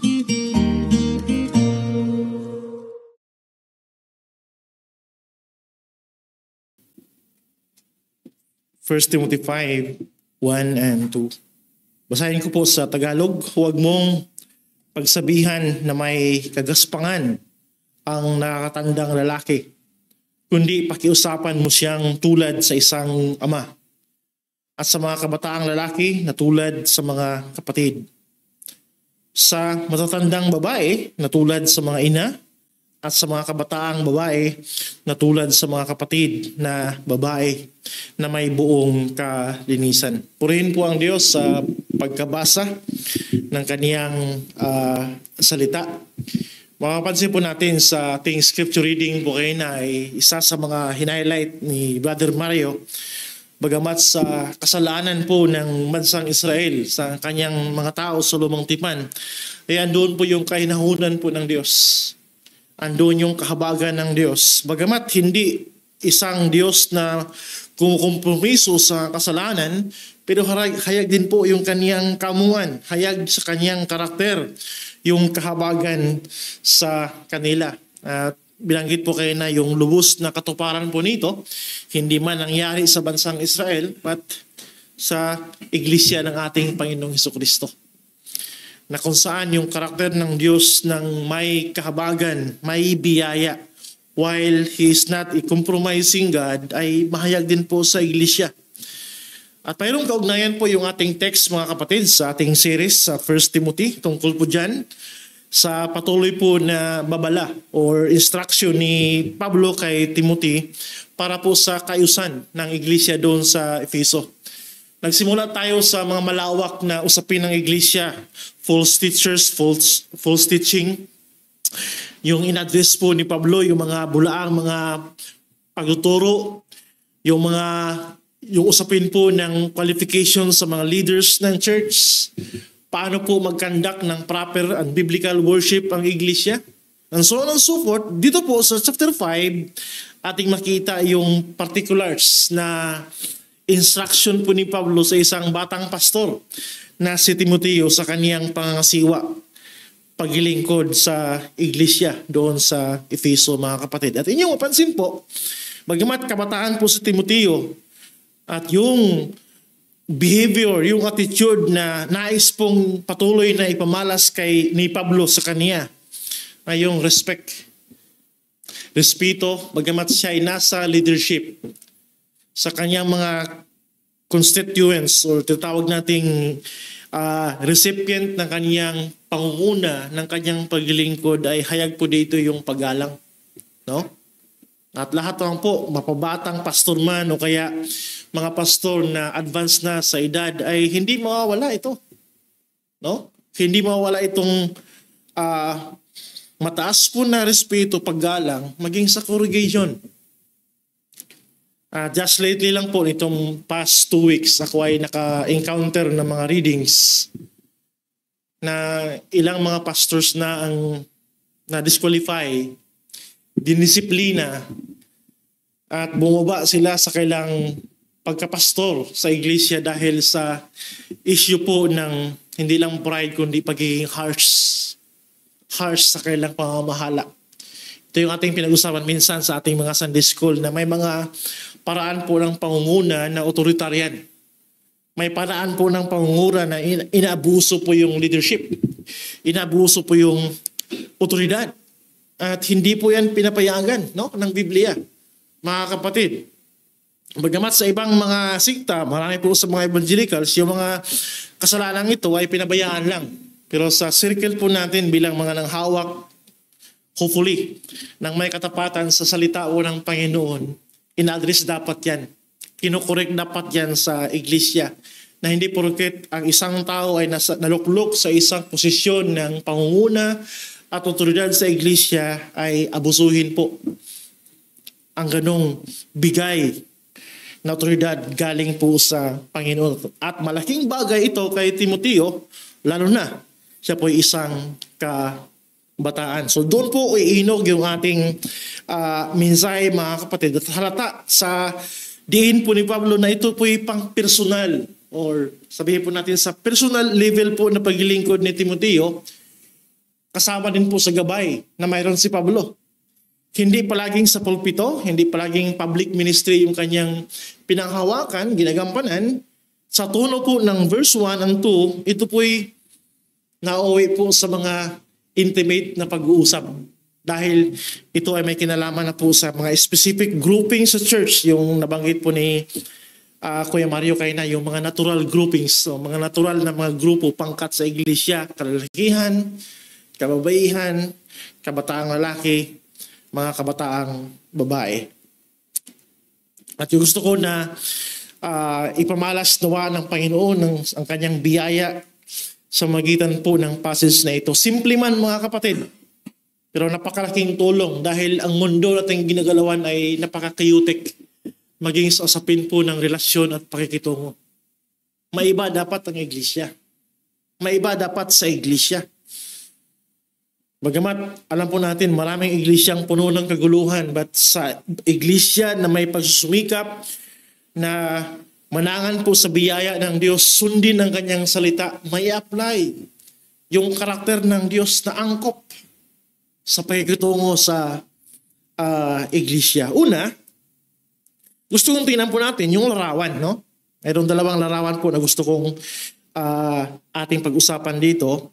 First Timothy 5:1 and 2. Basahin ko po sa Tagalog. Huwag mong pagsabihan na may kagaspangan ang nakakatandang lalaki, kundi pakiusapan mo siyang tulad sa isang ama, at sa mga kabataang lalaki na tulad sa mga kapatid. Sa matatandang babae na tulad sa mga ina, at sa mga kabataang babae na tulad sa mga kapatid na babae na may buong kalinisan. Purihin po ang Diyos sa pagkabasa ng kaniyang salita. Makapansin po natin sa ating scripture reading po kayo na ay isa sa mga hinighlight ni Brother Mario. Bagamat sa kasalanan po ng bansang Israel sa kanyang mga tao sa lumang tipan, ay andun po yung kahinahunan po ng Diyos. Andun yung kahabagan ng Diyos. Bagamat hindi isang Diyos na kumukompromiso sa kasalanan, pero hayag din po yung kaniyang kamuan, hayag sa kaniyang karakter, yung kahabagan sa kanila. At binanggit po kayo na yung lubos na katuparan po nito, hindi man nangyari sa bansang Israel, but sa iglesia ng ating Panginoong Hesukristo. Na kung saan yung karakter ng Diyos ng may kahabagan, may biyaya, while He is not a compromising God, ay mahayag din po sa iglesia. At mayroong kaugnayan po yung ating text, mga kapatid, sa ating series sa 1 Timothy, tungkol po dyan sa patuloy po na babala or instruction ni Pablo kay Timothy para po sa kaayusan ng iglesia doon sa Efeso. Nagsimula tayo sa mga malawak na usapin ng iglesia, false teachers, false teaching. Yung in-address po ni Pablo, yung mga bulaang mga pagtuturo, yung usapin po ng qualification sa mga leaders ng church, paano po mag-conduct ng proper and biblical worship ang iglesia, and so on and so forth. Dito po sa chapter 5, ating makita yung particulars na instruction po ni Pablo sa isang batang pastor na si Timoteo sa kaniyang pangangasiwa, paglilingkod sa iglesia doon sa Efeso, mga kapatid. At inyong mapansin po, bagamat kabataan po si Timoteo at yung behavior, yung attitude na nais pong patuloy na ipamalas ni Pablo sa kaniya ay yung respeto, bagamat siya ay nasa leadership sa kanyang mga constituents or tinatawag nating recipient ng kanyang pangunguna, ng kanyang paglilingkod, ay hayag po dito yung paggalang. No? At lahat naman po, mapabatang pastor man o kaya mga pastor na advanced na sa edad, ay hindi mawawala ito. No? Hindi mawawala itong mataas po na respeto, paggalang, maging sa congregation. Just lately lang po, itong past 2 weeks, ako ay naka-encounter ng mga readings na ilang mga pastors na ang na-disqualify, dinisiplina, at bumaba sila sa kailang pagkapastor sa iglesia dahil sa issue po ng hindi lang pride kundi pagiging harsh sa kailang pamamahala. Ito yung ating pinag-usapan minsan sa ating mga Sunday school na may mga paraan po ng pangunguna na authoritarian. May paraan po ng pangunguna na inaabuso po yung leadership. Inaabuso po yung otoridad. At hindi po yan pinapayagan, no, ng Biblia. Mga kapatid, bagamat sa ibang mga sikta, marami po sa mga evangelicals, yung mga kasalanan ito ay pinabayaan lang. Pero sa circle po natin bilang mga nanghawak, hopefully, nang may katapatan sa salita o ng Panginoon, in-address dapat yan. Kinokorek dapat yan sa iglesia. Na hindi porket ang isang tao ay naluklok sa isang posisyon ng pangunguna at otoridad sa iglesia ay abusuhin po ang ganong bigay na otoridad galing po sa Panginoon. At malaking bagay ito kay Timoteo, lalo na siya po isang kabataan. So doon po iinog yung ating mensahe, mga kapatid. At halata sa diin po ni Pablo na ito po pang personal or sabihin po natin sa personal level po na paglilingkod ni Timoteo, kasama din po sa gabay na mayroon si Pablo. Hindi palaging sa pulpito, hindi palaging public ministry yung kanyang pinanghawakan, ginagampanan. Sa tono po ng verse 1 and 2, ito po'y nauwi po sa mga intimate na pag-uusap. Dahil ito ay may kinalaman na po sa mga specific grouping sa church, yung nabanggit po ni Kuya Mario Kayna, yung mga natural groupings, so mga natural na mga grupo, pangkat sa iglesia, kalalakihan, kababaihan, kabataang lalaki, mga kabataang babae. At yung gusto ko na ipamalas nawa ng Panginoon ang kanyang biyaya sa magitan po ng passage na ito. Simple man mga kapatid, pero napakalaking tulong dahil ang mundo nating ginagalawan ay napaka-chaotic maging sa usapin po ng relasyon at pakikitungo. Maiba dapat ang iglesia. Maiba dapat sa iglesia. Bagamat alam po natin maraming iglesyang puno ng kaguluhan, but sa iglesia na may pagsusumikap na manangan po sa biyaya ng Diyos, sundin ang kanyang salita, may apply yung karakter ng Diyos na angkop sa pakikitungo sa iglesia. Una, gusto kong tingnan po natin yung larawan, no? Mayroong dalawang larawan po na gusto kong ating pag-usapan dito.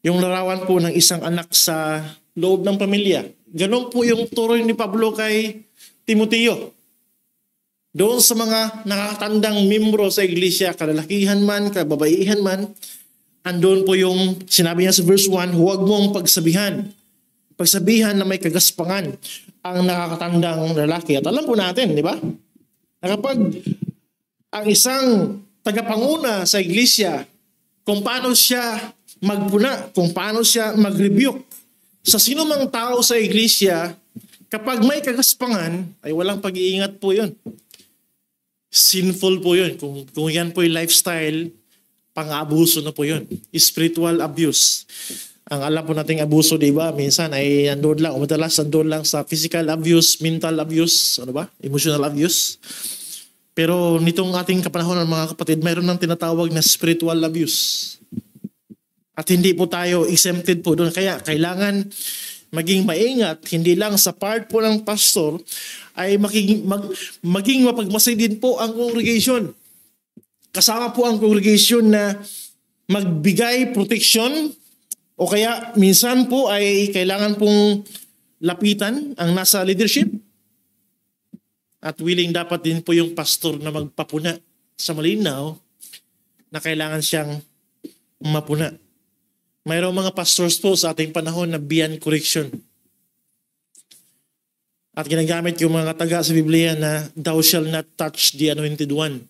Yung larawan po ng isang anak sa loob ng pamilya. Ganon po yung turoy ni Pablo kay Timoteo. Doon sa mga nakakatandang membro sa iglesia, kalalakihan man, kababaihan man, andun po yung sinabi niya sa verse 1, huwag mong pagsabihan. Pagsabihan na may kagaspangan ang nakakatandang lalaki. At alam po natin, di ba? Na kapag ang isang tagapanguna sa iglesia, kung paano siya magpuna, kung paano siya mag-rebuke sa sino mang tao sa iglesia, kapag may kagaspangan, ay walang pag-iingat po yun. Sinful po yun. Kung yan po yung lifestyle, pang-abuso na po yun. Spiritual abuse. Ang alam po nating abuso, di ba? Minsan ay nandun lang, o madalas nandun lang sa physical abuse, mental abuse, ano ba? Emotional abuse. Pero nitong ating kapanahonan mga kapatid, mayroon ng tinatawag na spiritual abuse. At hindi po tayo exempted po doon. Kaya kailangan maging maingat, hindi lang sa part po ng pastor, ay maging mapagmasay din po ang congregation. Kasama po ang congregation na magbigay protection o kaya minsan po ay kailangan pong lapitan ang nasa leadership. At willing dapat din po yung pastor na magpapuna sa malinaw na kailangan siyang mapuna. Mayroong mga pastors po sa ating panahon na beyond correction. At ginagamit yung mga taga sa Biblia na thou shall not touch the anointed one.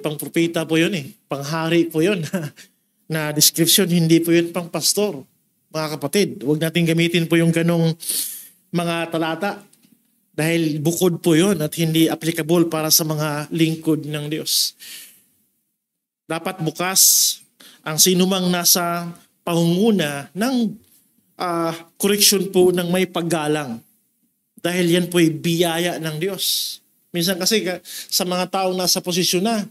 Pang propeta po yun Panghari po yun. Na description, hindi po yun pang pastor. Mga kapatid, huwag natin gamitin po yung ganong mga talata. Dahil bukod po yun at hindi applicable para sa mga lingkod ng Diyos. Dapat bukas ang sinumang nasa pangunguna ng correction po ng may paggalang. Dahil yan po ay biyaya ng Diyos. Minsan kasi sa mga taong nasa posisyon na,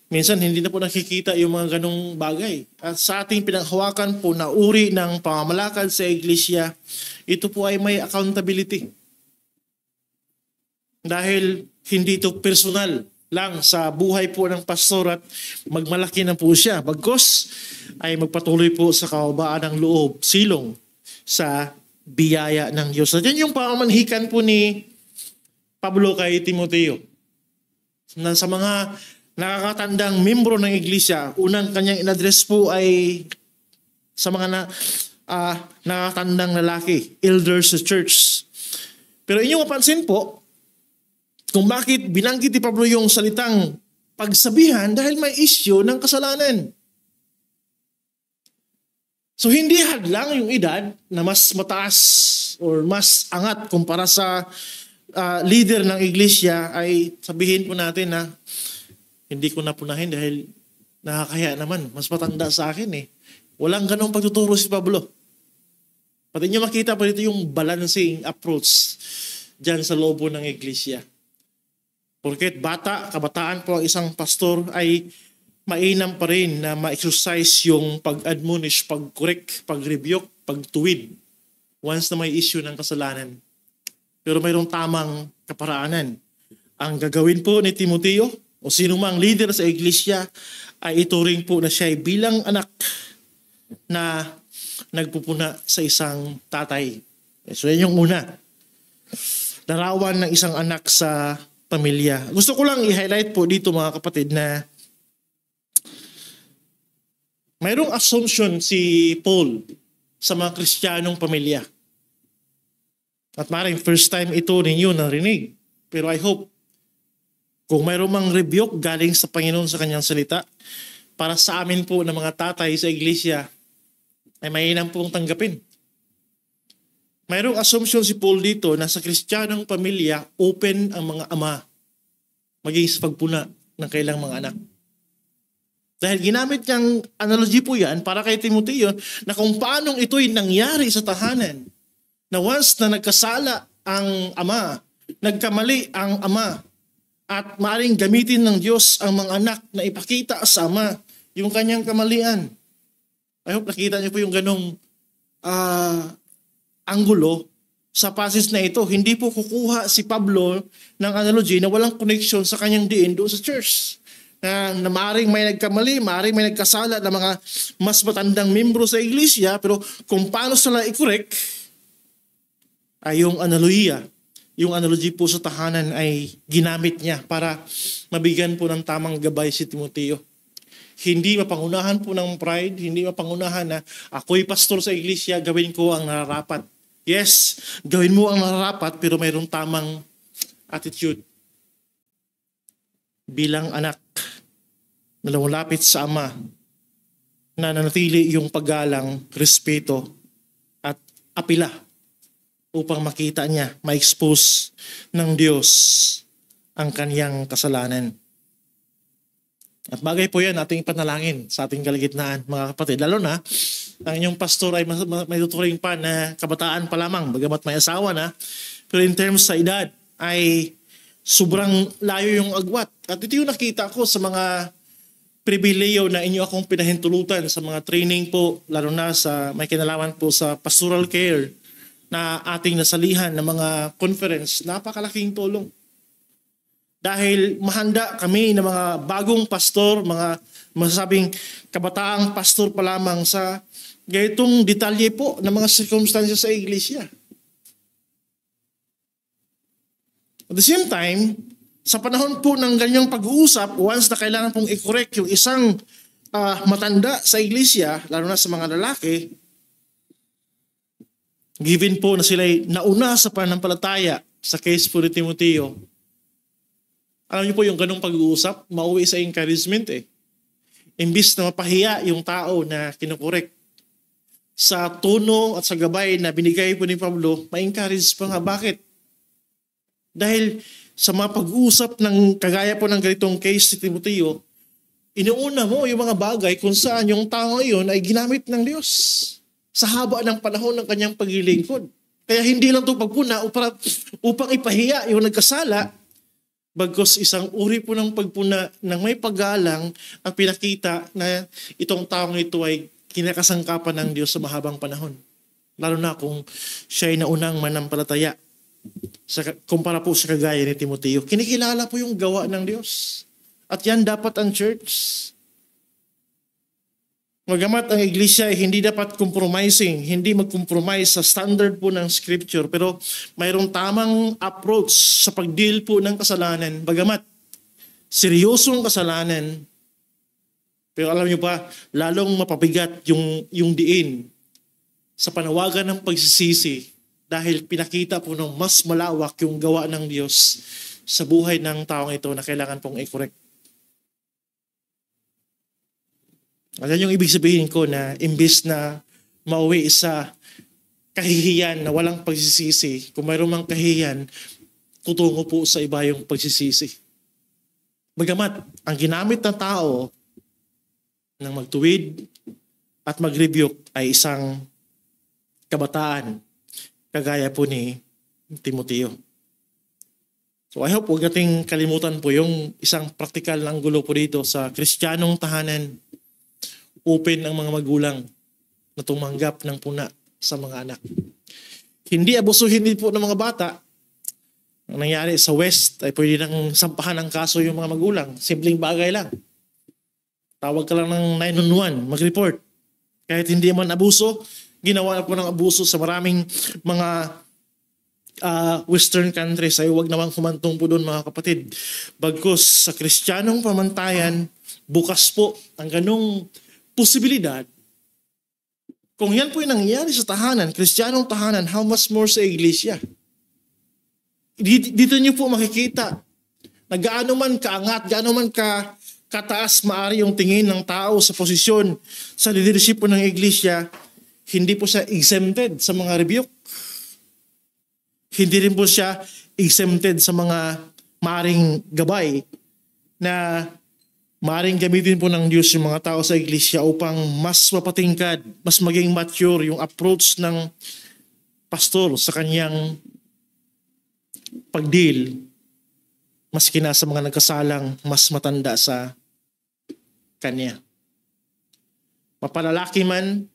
minsan hindi na po nakikita yung mga ganong bagay. At sa ating pinanghawakan po na uri ng pamamalakad sa iglesia, ito po ay may accountability. Dahil hindi ito personal lang sa buhay po ng pastor at magmalaki na po siya. Bagkus ay magpatuloy po sa kababaan ng loob, silong sa biyaya ng Diyos. At yan yung pamamanhikan po ni Pablo kay Timoteo. Na sa mga nakakatandang membro ng iglesia, unang kanyang in-address po ay sa mga nakakatandang lalaki, elders sa church. Pero inyong mapansin po, kung bakit binanggit ni Pablo yung salitang pagsabihan dahil may issue ng kasalanan. So hindi hadlang yung edad na mas mataas or mas angat kumpara sa leader ng iglesia ay sabihin po natin na hindi ko napunahin dahil nakakaya naman. Mas matanda sa akin Walang ganong pagtuturo si Pablo. Pati nyo makita pa dito yung balancing approach dyan sa loob ng iglesia. Porket bata, kabataan po ang isang pastor ay mainam pa rin na ma-exercise yung pag-admonish, pag-correct, pag-rebuke, pag-tuwid once na may issue ng kasalanan. Pero mayroong tamang kaparaanan. Ang gagawin po ni Timoteo o sino mang leader sa iglesia ay ituring po na siya ay bilang anak na nagpupuna sa isang tatay. So yan yung una. Larawan ng isang anak sa pamilya. Gusto ko lang i-highlight po dito mga kapatid na mayroong assumption si Paul sa mga Kristiyanong pamilya. At maaaring first time ito ninyo narinig. Pero I hope kung mayroong mang rebuke galing sa Panginoon sa kanyang salita, para sa amin po na mga tatay sa iglesia ay mainam pong tanggapin. Mayroong assumption si Paul dito na sa Kristiyanong pamilya, open ang mga ama maging sa pagpuna ng kailang mga anak. Dahil ginamit niyang analogy po yan para kay Timoteo na kung paanong ito'y nangyari sa tahanan. Na once na nagkasala ang ama, nagkamali ang ama, at maaaring gamitin ng Diyos ang mga anak na ipakita sa ama yung kanyang kamalian. I hope nakita niyo po yung ganong anggulo sa passage na ito. Hindi po kukuha si Pablo ng analogy na walang connection sa kanyang diin doon sa church. Na maaaring may nagkamali, maaaring may nagkasala na mga mas matandang membro sa iglesia, pero kung paano sila i-correct, ay yung analogy po sa tahanan ay ginamit niya para mabigyan po ng tamang gabay si Timoteo. Hindi mapangunahan po ng pride, hindi mapangunahan na ako'y pastor sa iglesia, gawin ko ang nararapat. Yes, gawin mo ang nararapat pero mayroong tamang attitude. Bilang anak na lumapit sa ama, na nanatili yung paggalang, respeto at apila upang makita niya, ma-expose ng Diyos ang kaniyang kasalanan. At bagay po yan ating ipanalangin sa ating kalagitnaan, mga kapatid. Lalo na, ang inyong pastor ay may tuturing pa na kabataan pa lamang, bagamat may asawa na. Pero in terms sa edad, ay sobrang layo yung agwat. At ito yung nakita ko sa mga pribileyo na inyo akong pinahintulutan sa mga training po, lalo na sa may kinalaman po sa pastoral care, na ating nasalihan ng mga conference, napakalaking tulong. Dahil mahanda kami ng mga bagong pastor, mga masasabing kabataang pastor pa lamang sa gayetong detalye po ng mga circumstances sa iglesia. At the same time, sa panahon po ng ganyang pag-uusap, once na kailangan pong i-correct yung isang matanda sa iglesia, lalo na sa mga lalaki, given po na sila'y nauna sa pananampalataya sa case po ni Timoteo, alam niyo po yung ganong pag-uusap, mauwi sa encouragement eh. Imbis na mapahiya yung tao na kinukorek, sa tono at sa gabay na binigay po ni Pablo, ma-encourage pa nga. Bakit? Dahil sa mga pag-uusap ng kagaya po ng ganitong case si Timoteo, inuuna mo yung mga bagay kung saan yung tao ngayon ay ginamit ng Diyos sa haba ng panahon ng kanyang paglilingkod. Kaya hindi lang ito pagpuna upang ipahiya yung nagkasala, bagkus isang uri po ng pagpuna ng may paggalang at pinakita na itong taong ito ay kinakasangkapan ng Diyos sa mahabang panahon. Lalo na kung siya ay naunang manampalataya. Kumpara po sa kagaya ni Timoteo, kinikilala po yung gawa ng Diyos. At yan dapat ang church. Magamat ang iglesia ay hindi dapat compromising, hindi mag-compromise sa standard po ng scripture, pero mayroong tamang approach sa pag-deal po ng kasalanan. Bagamat seryosong kasalanan, pero alam niyo ba, lalong mapabigat yung diin sa panawagan ng pagsisisi dahil pinakita po ng mas malawak yung gawa ng Diyos sa buhay ng taong ito na kailangan pong i-correct. At yan yung ibig sabihin ko na imbis na mauwi sa kahihiyan na walang pagsisisi, kung mayroon mang kahihiyan, tutungo po sa iba yung pagsisisi. Bagamat ang ginamit ng tao ng magtuwid at mag-rebuke ay isang kabataan, kagaya po ni Timoteo. So I hope huwag nating kalimutan po yung isang practical na anggulo po dito sa Kristiyanong tahanan. Open ang mga magulang na tumanggap ng puna sa mga anak. Hindi abusuhin din po ng mga bata. Ang nangyari sa West ay pwede nang sampahan ng kaso yung mga magulang. Simpleng bagay lang. Tawag ka lang ng 911, mag-report. Kahit hindi man abuso, ginawa po ng abuso sa maraming mga Western countries ay huwag namang humantong po doon mga kapatid. Bagkus sa Kristiyanong pamantayan, bukas po ang ganong posibilidad. Kung yan po yung nangyayari sa tahanan, Kristiyanong tahanan, how much more sa iglesia? Dito niyo po makikita na gaano man kaangat, gaano man kataas maari yung tingin ng tao sa posisyon sa leadership po ng iglesia, hindi po siya exempted sa mga rebuke. Hindi rin po siya exempted sa mga maaring gabay na maaring gamitin po ng Diyos yung mga tao sa iglesia upang mas mapatingkad, mas maging mature yung approach ng pastor sa kanyang pagdeal, maski na sa mga nagkasalang mas matanda sa kanya. Mapalalaki man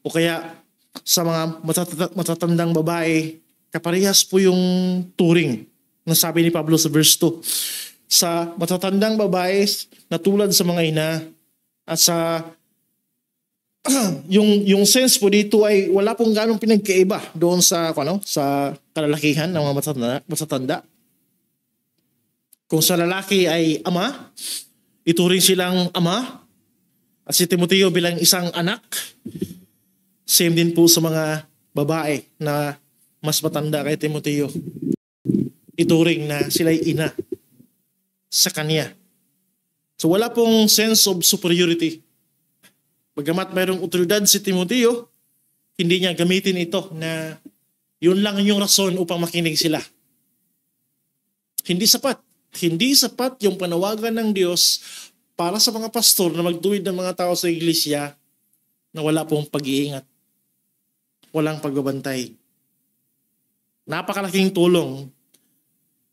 o kaya sa mga matatandang babae, kaparehas po yung turing na sabi ni Pablo sa verse 2. Sa matatandang babae na tulad sa mga ina at sa yung sense po dito ay wala pong ganong pinagkaiba doon sa sa kalalakihan ng mga matatanda. Kung sa lalaki ay ama, ituring silang ama, at si Timoteo bilang isang anak. Same din po sa mga babae na mas matanda kay Timoteo. Ituring na sila'y ina sa kanya. So wala pong sense of superiority. Bagamat mayroong otoridad si Timoteo, hindi niya gamitin ito na yun lang yung rason upang makinig sila. Hindi sapat. Hindi sapat yung panawagan ng Diyos para sa mga pastor na magtuwid ng mga tao sa iglesia na wala pong pag-iingat. Walang pagbabantay. Napakalaking tulong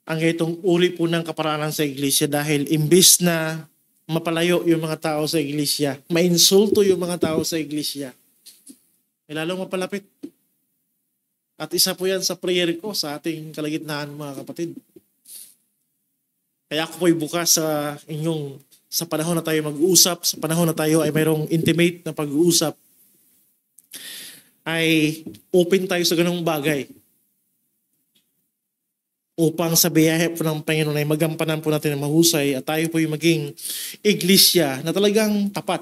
ang itong uri po ng kaparanan sa iglesia dahil imbis na mapalayo yung mga tao sa iglesia, mainsulto yung mga tao sa iglesia, ay lalong mapalapit. At isa po yan sa prayer ko sa ating kalagitnaan mga kapatid. Kaya ako po'y bukas sa panahon na tayo mag-uusap, sa panahon na tayo ay mayroong intimate na pag-uusap, ay open tayo sa ganung bagay. Upang sa biyahe po ng Panginoon ay magampanan po natin ng mahusay at tayo po yung maging iglesia na talagang tapat.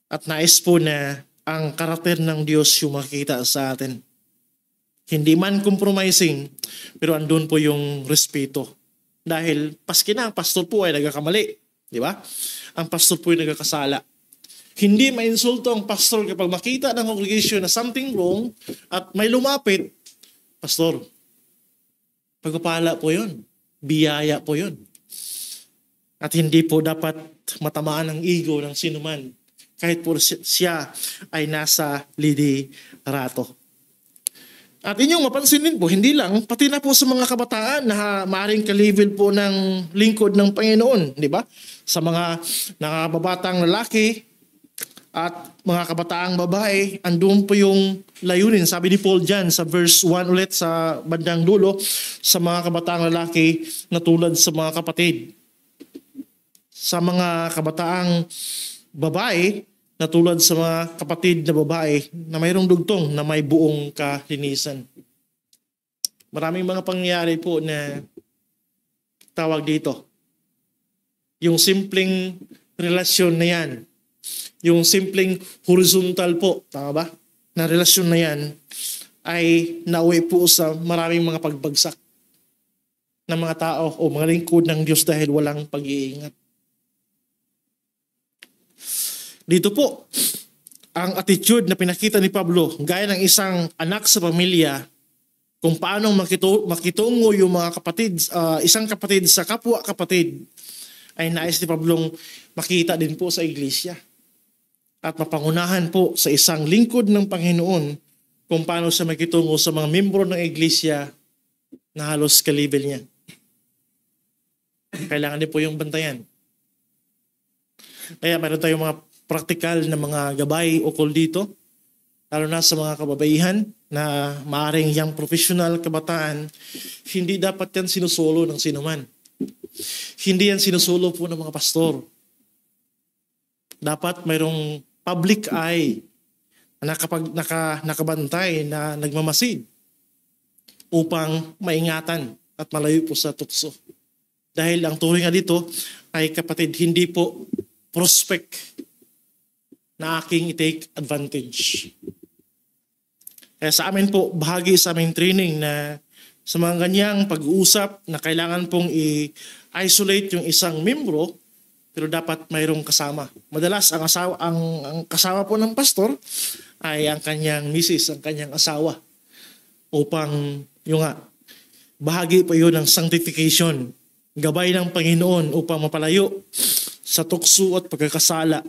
At nais po na ang karakter ng Diyos yung makikita sa atin. Hindi man compromising, pero andun po yung respeto. Dahil paski na ang pastor po ay nagkakamali. Di ba? Ang pastor po ay nagkakasala. Hindi mainsulto ang pastor kapag makita ng congregation na something wrong at may lumapit, pastor, pagpapala po yun. Biyaya po yun. At hindi po dapat matamaan ang ego ng sinuman kahit po siya ay nasa liderato. At inyong mapansin din po, hindi lang, pati na po sa mga kabataan na maaaring ka-level po ng lingkod ng Panginoon, di ba? Sa mga nakababatang lalaki at mga kabataang babae, andun po yung layunin. Sabi ni Paul dyan sa verse 1 ulit sa bandang dulo, sa mga kabataang lalaki na tulad sa mga kapatid. Sa mga kabataang babae na tulad sa mga kapatid na babae na mayroong dugtong na may buong kalinisan. Maraming mga pangyayari po na tawag dito. Yung simpleng relasyon na yan, yung simpleng horizontal po, tama ba? Na relasyon na yan ay nauwi po sa maraming mga pagbagsak ng mga tao o mga lingkod ng Diyos dahil walang pag-iingat. Dito po, ang attitude na pinakita ni Pablo, gaya ng isang anak sa pamilya, kung paano makitungo yung mga kapatid, isang kapatid sa kapwa kapatid, ay nais ni Pablong makita din po sa iglesia. At mapangunahan po sa isang lingkod ng Panginoon kung paano siya makitungo sa mga membro ng iglesia na halos ka-level niya. Kailangan din po yung bantayan. Kaya meron tayong mga practical na mga gabay ukol dito, lalo na sa mga kababaihan na maaring yung professional kabataan, hindi dapat yan sinusulo ng sinuman. Hindi yan sinusulo po ng mga pastor. Dapat mayroong public eye na nakabantay na nagmamasid upang maingatan at malayo po sa tukso. Dahil ang turing nga dito ay kapatid, hindi po prospect na aking i-take advantage. Kaya sa amin po, bahagi sa aming training na sa mga ganyang pag-uusap na kailangan pong i-isolate yung isang membro, pero dapat mayroong kasama. Madalas ang kasama po ng pastor ay ang kanyang misis, ang kanyang asawa. Upang yung bahagi po yun ng sanctification, gabay ng Panginoon upang mapalayo sa tukso at pagkakasala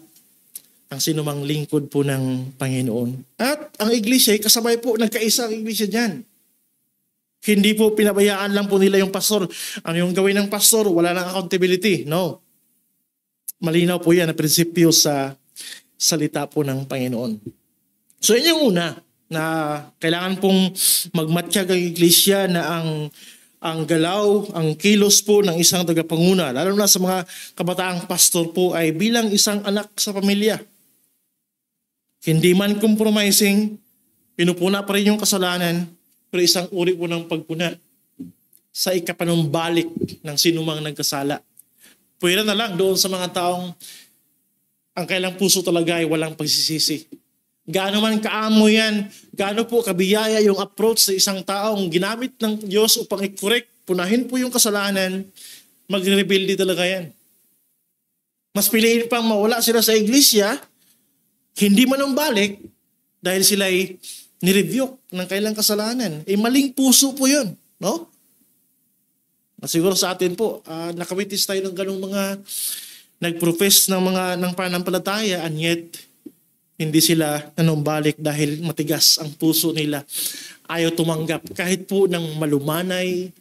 ang sinumang lingkod po ng Panginoon. At ang iglesia, kasabay po, nagkaisa ang iglesia dyan. Hindi po pinabayaan lang po nila yung pastor. Ano yung gawin ng pastor? Wala nang accountability. No. Malinaw po yan na prinsipyo sa salita po ng Panginoon. So yun yung una, na kailangan pong magmatiyag ang iglesia na ang galaw, ang kilos po ng isang tagapanguna, lalo na sa mga kabataang pastor po, ay bilang isang anak sa pamilya. Hindi man compromising, pinupuna pa rin yung kasalanan, pero isang uri po ng pagpuna sa ikapanumbalik ng sinumang nagkasala. Pwede na lang doon sa mga taong ang kailang puso talaga ay walang pagsisisi. Gaano man kaamo yan, gaano po kabiyaya yung approach sa isang taong ginamit ng Diyos upang i-correct, punahin po yung kasalanan, magre-rebuild talaga yan. Mas piliin pang mawala sila sa iglesia, hindi manumbalik, dahil sila ay nirebuke ng kailang kasalanan. Maling puso po yun, no? Siguro sa atin po, nakawitis tayo ng ganung mga nag-profess ng pananampalataya, and yet hindi sila nanumbalik dahil matigas ang puso nila. Ayaw tumanggap kahit po ng malumanay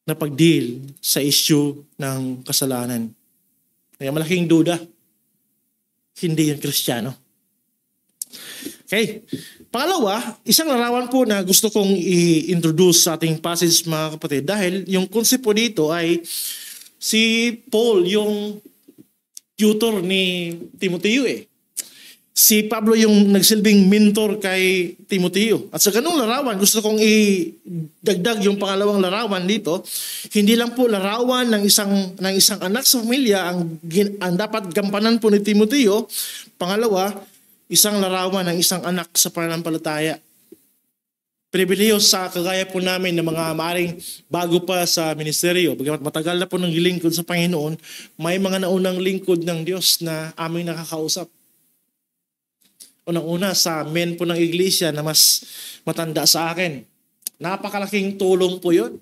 na pag-deal sa issue ng kasalanan. Kaya malaking duda, hindi yung Kristiyano. Okay. Pangalawa, isang larawan po na gusto kong i-introduce sa ating passage mga kapatid, dahil yung konsepto dito ay si Paul, yung tutor ni Timoteo Si Pablo yung nagsilbing mentor kay Timoteo. At sa ganung larawan, gusto kong idagdag yung pangalawang larawan dito. Hindi lang po larawan ng isang anak sa pamilya ang dapat gampanan po ni Timoteo. Pangalawa, isang larawan ng isang anak sa pananampalataya. Pribileyo sa kagaya po namin ng mga maring bago pa sa ministeryo. Bagamat matagal na po ng lingkod sa Panginoon, may mga naunang lingkod ng Diyos na aming nakakausap. Unang-una sa men po ng iglesia na mas matanda sa akin. Napakalaking tulong po yun.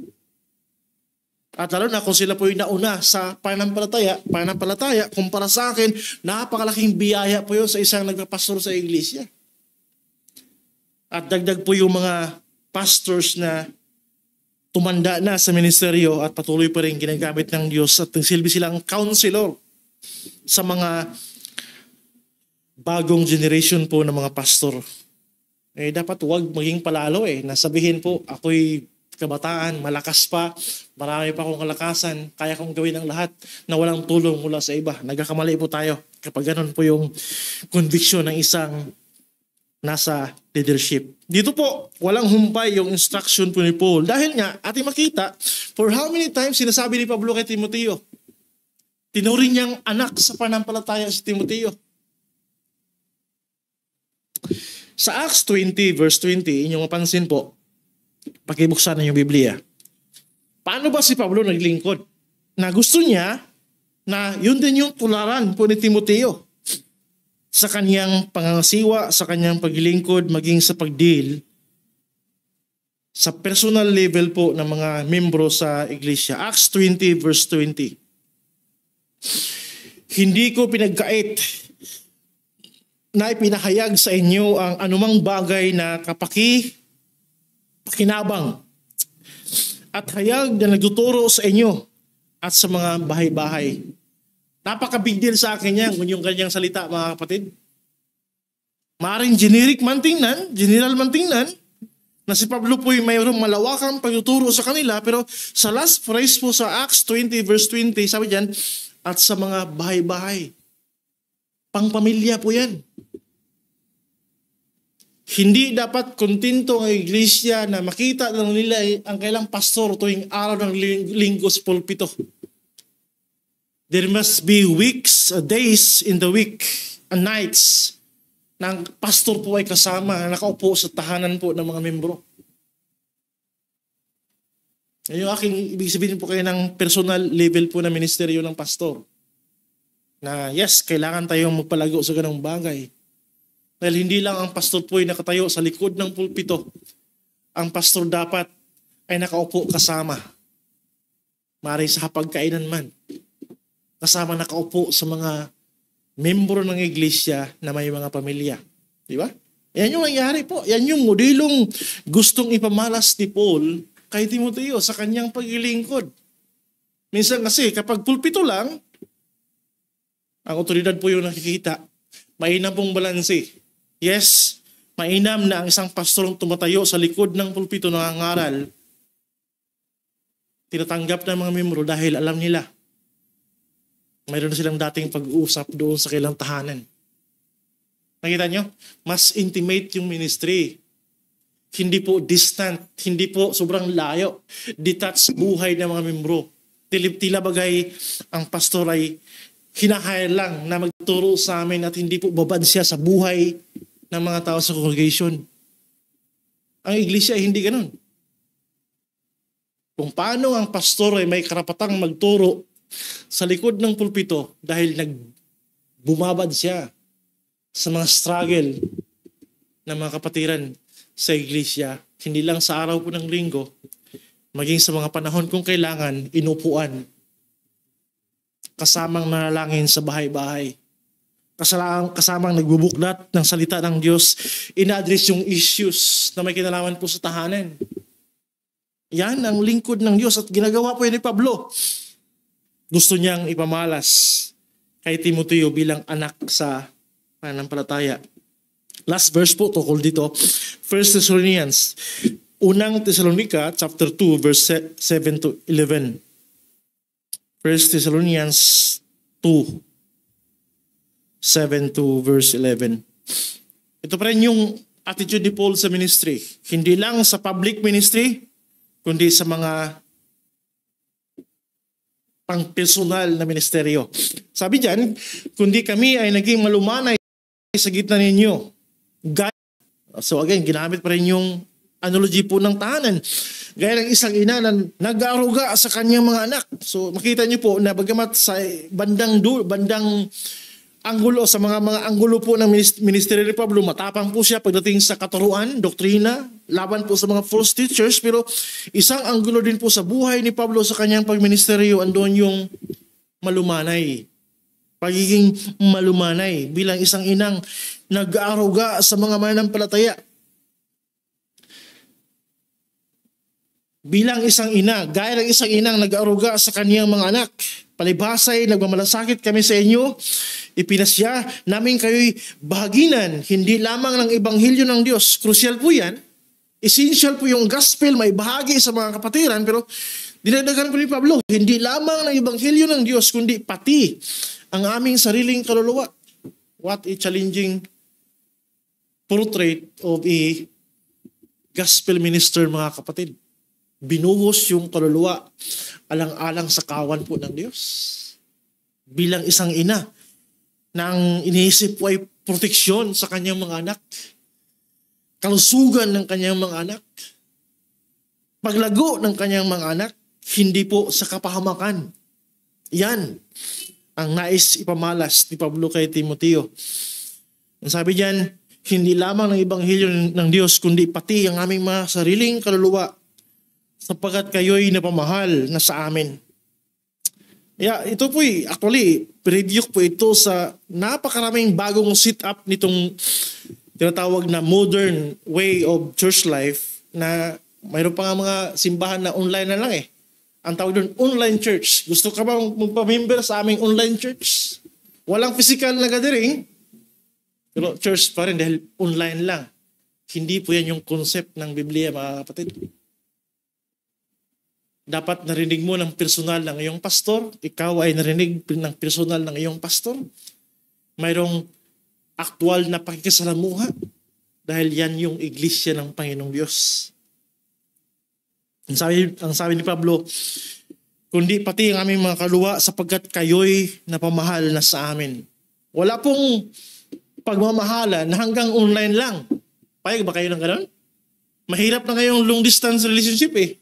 At lalo na kung sila po yung nauna sa pananampalataya, kumpara sa akin, napakalaking biyaya po yun sa isang nagpapastor sa iglesia. At dagdag po yung mga pastors na tumanda na sa ministeryo at patuloy pa rin ginagamit ng Diyos at silbi silang counselor sa mga bagong generation po ng mga pastor. Dapat huwag maging palalo Nasabihin po, ako'y kabataan, malakas pa, marami pa akong kalakasan, kaya kong gawin ang lahat na walang tulong mula sa iba. Nagkakamali po tayo kapag ganun po yung conviction ng isang nasa leadership. Dito po, walang humpay yung instruction po ni Paul. Dahil nga, ating makita, for how many times sinasabi ni Pablo kay Timoteo, tinuring niyang anak sa pananampalataya si Timoteo. Sa Acts 20 verse 20, inyong mapansin po, pakibuksan na yung Biblia. Paano ba si Pablo naglingkod? Na gusto niya na yun din yung tularan po ni Timoteo sa kanyang pangangasiwa, sa kanyang paglingkod, maging sa pagdeal sa personal level po ng mga membro sa iglesia. Acts 20 verse 20. Hindi ko pinagkait na ipinahayag sa inyo ang anumang bagay na pakinabang at hayag na nagtuturo sa inyo at sa mga bahay-bahay. Napaka-big deal sa akin yan kung yung kanyang salita, mga kapatid. Maaring generic man tingnan, general man tingnan, na si Pablo po'y mayroong malawakang pagtuturo sa kanila, pero sa last phrase po sa Acts 20 verse 20, sabi diyan, at sa mga bahay-bahay. Pangpamilya po yan. Hindi dapat kontento ang iglesia na makita lang nila ang kailang pastor tuwing araw ng linggo sa pulpito. There must be weeks, days in the week, and nights na ang pastor po ay kasama, nakaupo sa tahanan po ng mga membro. Yung aking ibig sabihin po kayo ng personal level po na ministeryo ng pastor. Na yes, kailangan tayong magpalago sa ganong bagay. Dahil hindi lang ang pastor po ay nakatayo sa likod ng pulpito. Ang pastor dapat ay nakaupo kasama. Maaaring sa hapagkainan man. Kasama nakaupo sa mga membro ng iglesia na may mga pamilya. Di ba? Yan yung nangyari po. Yan yung modelong gustong ipamalas ni Paul kay Timoteo sa kanyang paglilingkod. Minsan kasi kapag pulpito lang, ang otoridad po yung nakikita. Mainam pong balanse. Yes, mainam na ang isang pastorong tumatayo sa likod ng pulpito nangangaral. Tinatanggap ng mga membro dahil alam nila mayroon na silang dating pag-uusap doon sa kailang tahanan. Nakita nyo? Mas intimate yung ministry. Hindi po distant, hindi po sobrang layo. Detached buhay ng mga membro. Tila bagay ang pastor ay hinahire lang na magturo sa amin at hindi po babad siya sa buhay ng mga tao sa congregation. Ang iglesia ay hindi ganun. Kung paano ang pastor ay may karapatang magturo sa likod ng pulpito dahil bumabad siya sa mga struggle ng mga kapatiran sa iglesia, hindi lang sa araw po ng linggo, maging sa mga panahon kung kailangan, inupuan, kasamang nanalangin sa bahay-bahay, kasamang nagbubuklat ng salita ng Diyos, ina-address yung issues na may kinalaman po sa tahanan. Yan ang lingkod ng Diyos at ginagawa po yun ni Pablo. Gusto niyang ipamalas kay Timoteo bilang anak sa pananampalataya. Last verse po tungkol dito, 1 Thessalonians, unang Thessalonica, chapter 2, verse 7 to 11. 1 Thessalonians 2, 7 to verse 11. Ito pa rin yung attitude ni Paul sa ministry. Hindi lang sa public ministry, kundi sa mga pang-personal na ministeryo. Sabi diyan, kundi kami ay naging malumanay sa gitna ninyo. So again, ginamit pa rin yung analogy po ng tahanan. Gaya ng isang ina na nag-aaruga sa kanyang mga anak. So makita niyo po na bagamat sa bandang anggulo, sa mga anggulo po ng Ministeryo ni Pablo, matapang po siya pagdating sa katuruan, doktrina, laban po sa mga false teachers, pero isang anggulo din po sa buhay ni Pablo sa kanyang pagministeryo, andun yung malumanay. Pagiging malumanay bilang isang inang nag-aaruga sa mga mananampalataya. Bilang isang ina, gaya ng isang inang nag-aaruga sa kanyang mga anak, palibhasay, nagmamalasakit kami sa inyo, ipinasya namin kayo'y bahaginan, hindi lamang ng Ebanghelyo ng Diyos. Crucial po yan. Essential po yung gospel, may bahagi sa mga kapatiran, pero dinagdagan po ni Pablo, hindi lamang ng Ebanghelyo ng Diyos, kundi pati ang aming sariling kaluluwa. What a challenging portrait of a gospel minister, mga kapatid. Binuhos yung kaluluwa alang-alang sa kawan po ng Diyos. Bilang isang ina na ang iniisip po ay proteksyon sa kanyang mga anak, kalusugan ng kanyang mga anak, paglago ng kanyang mga anak, hindi po sa kapahamakan. Yan ang nais ipamalas ni Pablo kay Timoteo. Ang sabi diyan, hindi lamang ng Ebanghelyo ng Diyos, kundi pati ang aming mga sariling kaluluwa, sapagkat kayo'y napamahal na sa amin. Ito po actually, preview po ito sa napakaraming bagong sit-up nitong tinatawag na modern way of church life na Mayroon pa nga mga simbahan na online na lang eh. Ang tawag doon, online church. Gusto ka ba magpa-member sa aming online church? Walang physical na gathering, pero church pa rin dahil online lang. Hindi po yan yung concept ng Biblia, mga kapatid. Dapat narinig mo ng personal ng iyong pastor. Ikaw ay narinig ng personal ng iyong pastor. Mayroong aktual na pakikisalamuha dahil yan yung iglesia ng Panginoong Diyos. Ang sabi ni Pablo, kundi pati ang aming mga kaluluwa sapagkat kayo'y napamahal na sa amin. Wala pong pagmamahala na hanggang online lang. Payag ba kayo ng gano'n? Mahirap na kayong long distance relationship eh.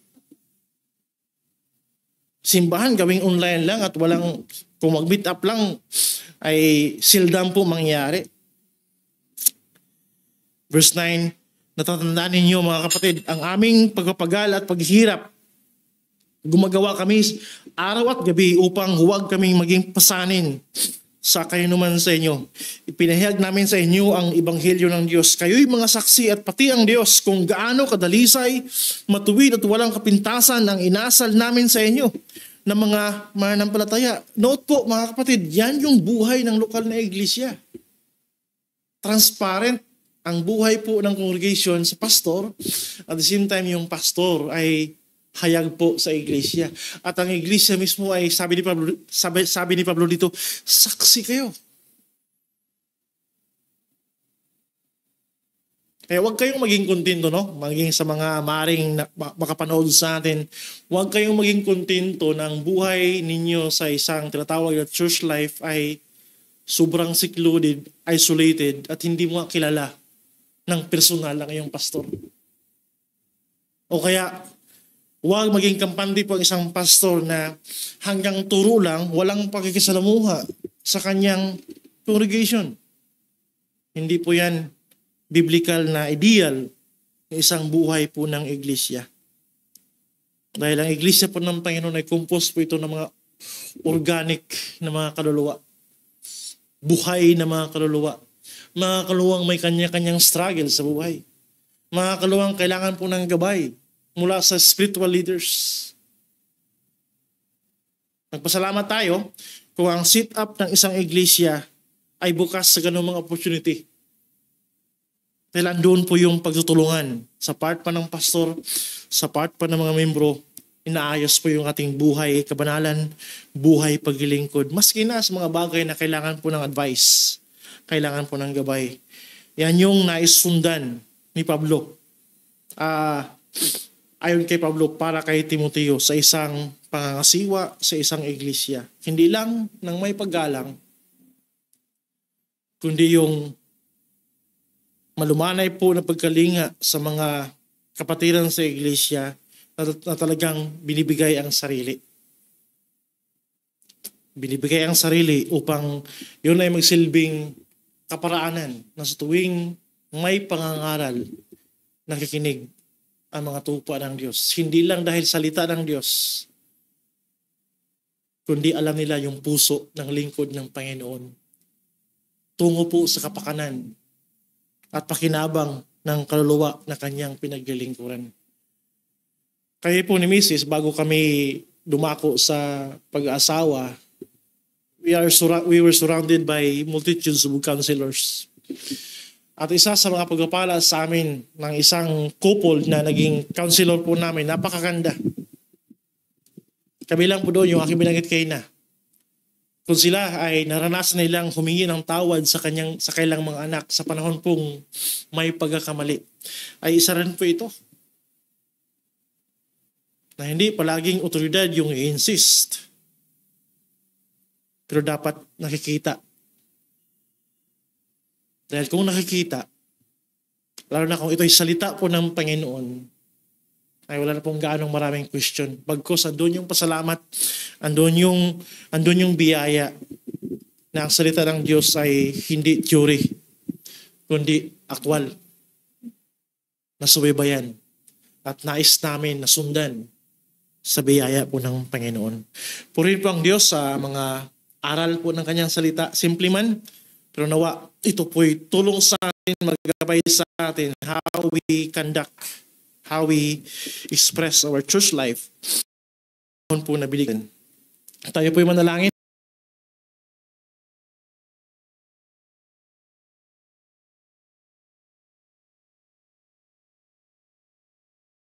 Simbahan gawing online lang at walang, kung mag-meet up lang ay sildan po mangyari. Verse 9, natatandaan ninyo mga kapatid, ang aming pagpapagal at paghihirap, gumagawa kami araw at gabi upang huwag kaming maging pasanin sa kainuman sa inyo. Ipinahayag namin sa inyo ang ebanghelyo ng Diyos. Kayo'y mga saksi at pati ang Diyos kung gaano kadalisay, matuwid at walang kapintasan ang inasal namin sa inyo ng mga mananampalataya. Note po mga kapatid, yan yung buhay ng lokal na iglesia. Transparent ang buhay po ng congregation sa pastor, at the same time yung pastor ay hayag po sa iglesia. At ang iglesia mismo ay sabi ni Pablo dito, saksi kayo. Kaya huwag kayong maging kontento, no? Maging sa mga maring makapanood sa atin, huwag kayong maging kontento ng buhay ninyo sa isang tinatawag na church life ay sobrang secluded, isolated, at hindi mo kilala ng personal ang iyong pastor. O kaya, huwag maging kampante po ang isang pastor na hanggang turo lang, walang pakikisalamuha sa kanyang congregation. Hindi po yan biblical na ideal ng isang buhay po ng iglesia. Dahil ang iglesia po ng Panginoon ay composed po ito ng mga organic na mga kaluluwa. Buhay na mga kaluluwa. Mga kaluluwang may kanya-kanyang struggle sa buhay. Mga kaluluwang kailangan po ng gabay mula sa spiritual leaders. Nagpasalamat tayo kung ang sit-up ng isang iglesia ay bukas sa ganung mga opportunity. Dahil andun po yung pagtutulungan sa part pa ng pastor, sa part pa ng mga membro, inaayos po yung ating buhay kabanalan, buhay paglilingkod. Maski na sa mga bagay na kailangan po ng advice, kailangan po ng gabay. Yan yung naisundan ni Pablo. Ayon kay Pablo para kay Timoteo sa isang pangangasiwa sa isang iglesia. Hindi lang ng may paggalang, kundi yung malumanay po na pagkalinga sa mga kapatiran sa iglesia na talagang binibigay ang sarili. Binibigay ang sarili upang yun ay magsilbing kaparaanan na sa tuwing may pangangaral, nakikinig ang mga tupa ng Diyos. Hindi lang dahil salita ng Diyos, kundi alam nila yung puso ng lingkod ng Panginoon. Tungo po sa kapakanan at pakinabang ng kaluluwa na kanyang pinaglilingkuran. Kaya po ni Mrs., bago kami dumako sa pag-aasawa, we were surrounded by multitudes of counselors. At isa sa mga pagpapala sa amin ng isang couple na naging counselor po namin, napakaganda. Kabilang po doon yung aking binanggit kay na. Kung sila ay naranasan nilang humingi ng tawad sa kailang mga anak sa panahon pong may pagkakamali, ay isa rin po ito. Na hindi palaging otoridad yung i-insist, pero dapat nakikita. Dahil kung nakikita, lalo na kung ito'y salita po ng Panginoon, ay wala na pong gaanong maraming question. Bagkus, andun yung pasalamat, andun yung biyaya na ang salita ng Diyos ay hindi theory, kundi aktwal, nasubaybayan, at nais namin na sundan sa biyaya po ng Panginoon. Purihin po ang Diyos sa mga aral po ng kanyang salita, simple man, pero nawa ito po'y tulong sa atin, maggabay sa atin how we conduct, how we express our church life. Po na biligin. Tayo po'y manalangin.